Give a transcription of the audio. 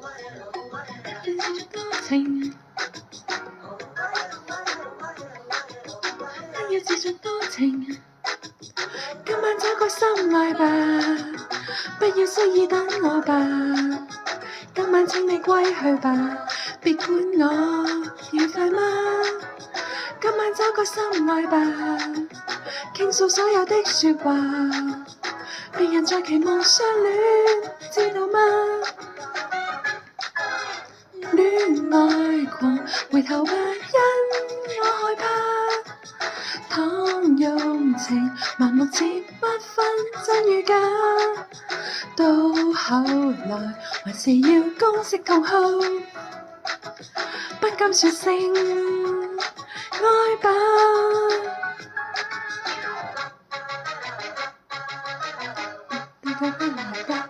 多情，不要自作多情。今晚找個心愛吧，不要需意等我吧。今晚請你歸去吧，別管我愉快嗎？今晚找個心愛吧，傾訴所有的説話，別人在期望相戀，知道嗎？戀愛狂，回頭吧，因我害怕。倘用情盲目至不分真與假，到後來還是要公式同號，不敢說聲愛吧。來吧。